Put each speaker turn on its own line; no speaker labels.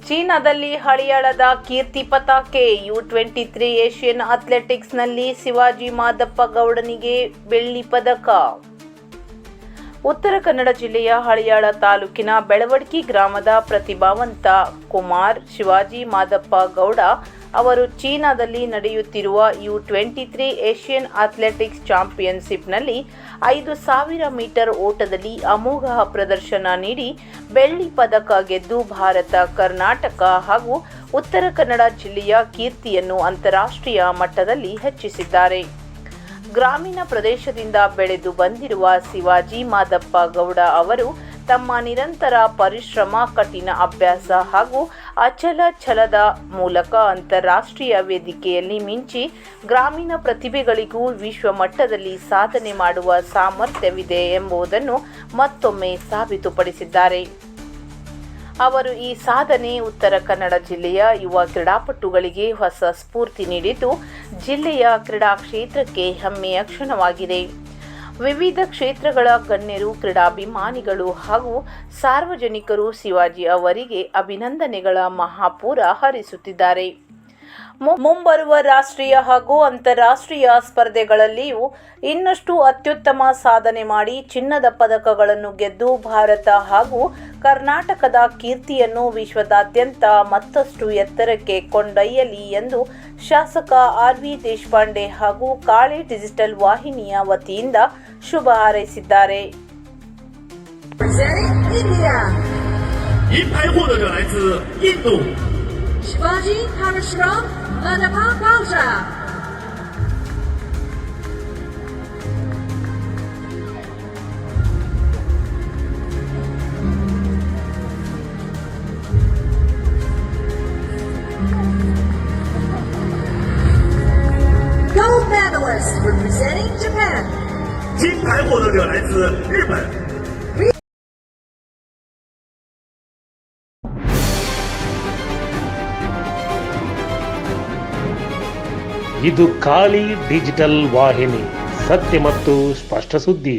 ಚೀನಾದಲ್ಲಿ ಹಳಿಯಾಳದ ಕೀರ್ತಿ ಪತಾಕೆ. U23 Asian ಅಥ್ಲೆಟಿಕ್ಸ್ನಲ್ಲಿ Shivaji Madappa ಗೌಡನಿಗೆ ಬೆಳ್ಳಿ ಪದಕ. ಉತ್ತರ ಕನ್ನಡ ಜಿಲ್ಲೆಯ ಹಳಿಯಾಳ ತಾಲೂಕಿನ ಬೆಳವಡ್ಕಿ ಗ್ರಾಮದ ಪ್ರತಿಭಾವಂತ ಕುಮಾರ್ ಶಿವಾಜಿ ಮಾದಪ್ಪ ಗೌಡ ಅವರು ಚೀನಾದಲ್ಲಿ ನಡೆಯುತ್ತಿರುವ U23 ಏಷ್ಯನ್ ಅಥ್ಲೆಟಿಕ್ಸ್ ಚಾಂಪಿಯನ್ಶಿಪ್ನಲ್ಲಿ 5000 ಮೀಟರ್ ಓಟದಲ್ಲಿ ಅಮೋಘ ಪ್ರದರ್ಶನ ನೀಡಿ ಬೆಳ್ಳಿ ಪದಕ ಗೆದ್ದು ಭಾರತ, ಕರ್ನಾಟಕ ಹಾಗೂ ಉತ್ತರ ಕನ್ನಡ ಜಿಲ್ಲೆಯ ಕೀರ್ತಿಯನ್ನು ಅಂತಾರಾಷ್ಟ್ರೀಯ ಮಟ್ಟದಲ್ಲಿ ಹೆಚ್ಚಿಸಿದ್ದಾರೆ. ಗ್ರಾಮೀಣ ಪ್ರದೇಶದಿಂದ ಬೆಳೆದು ಬಂದಿರುವ ಶಿವಾಜಿ ಮಾದಪ್ಪ ಗೌಡ ಅವರು ತಮ್ಮ ನಿರಂತರ ಪರಿಶ್ರಮ, ಕಠಿಣ ಅಭ್ಯಾಸ ಹಾಗೂ ಅಚಲ ಛಲದ ಮೂಲಕ ಅಂತಾರಾಷ್ಟ್ರೀಯ ವೇದಿಕೆಯಲ್ಲಿ ಮಿಂಚಿ ಗ್ರಾಮೀಣ ಪ್ರತಿಭೆಗಳಿಗೂ ವಿಶ್ವ ಮಟ್ಟದಲ್ಲಿ ಸಾಧನೆ ಮಾಡುವ ಸಾಮರ್ಥ್ಯವಿದೆ ಎಂಬುದನ್ನು ಮತ್ತೊಮ್ಮೆ ಸಾಬೀತುಪಡಿಸಿದ್ದಾರೆ. ಅವರು ಈ ಸಾಧನೆ ಉತ್ತರ ಕನ್ನಡ ಜಿಲ್ಲೆಯ ಯುವ ಕ್ರೀಡಾಪಟುಗಳಿಗೆ ಹೊಸ ಸ್ಫೂರ್ತಿ ನೀಡಿದ್ದು, ಜಿಲ್ಲೆಯ ಕ್ರೀಡಾ ಕ್ಷೇತ್ರಕ್ಕೆ ಹೆಮ್ಮೆಯ ಕ್ಷಣವಾಗಿದೆ. ವಿವಿಧ ಕ್ಷೇತ್ರಗಳ ಗಣ್ಯರು, ಕ್ರೀಡಾಭಿಮಾನಿಗಳು ಹಾಗೂ ಸಾರ್ವಜನಿಕರು ಶಿವಾಜಿ ಅವರಿಗೆ ಅಭಿನಂದನೆಗಳ ಮಹಾಪೂರ ಹರಿಸುತ್ತಿದ್ದಾರೆ. ಮುಂಬರುವ ರಾಷ್ಟ್ರೀಯ ಹಾಗೂ ಅಂತಾರಾಷ್ಟ್ರೀಯ ಸ್ಪರ್ಧೆಗಳಲ್ಲಿಯೂ ಇನ್ನಷ್ಟು ಅತ್ಯುತ್ತಮ ಸಾಧನೆ ಮಾಡಿ ಚಿನ್ನದ ಪದಕಗಳನ್ನು ಗೆದ್ದು ಭಾರತ ಹಾಗೂ ಕರ್ನಾಟಕದ ಕೀರ್ತಿಯನ್ನು ವಿಶ್ವದಾದ್ಯಂತ ಮತ್ತಷ್ಟು ಎತ್ತರಕ್ಕೆ ಕೊಂಡೊಯ್ಯಲಿ ಎಂದು ಶಾಸಕ ಆರ್.ವಿ. ದೇಶಪಾಂಡೆ ಹಾಗೂ ಕಾಳೆ ಡಿಜಿಟಲ್ ವಾಹಿನಿಯ ವತಿಯಿಂದ ಶುಭ ಹಾರೈಸಿದ್ದಾರೆ.
Shivaji Parashram Madappa Gauda. Gold medalist representing Japan.
金牌获得者来自日本。
ಇದು ಕಾಳಿ ಡಿಜಿಟಲ್ ವಾಹಿನಿ, ಸತ್ಯ ಮತ್ತು ಸ್ಪಷ್ಟ ಸುದ್ದಿ.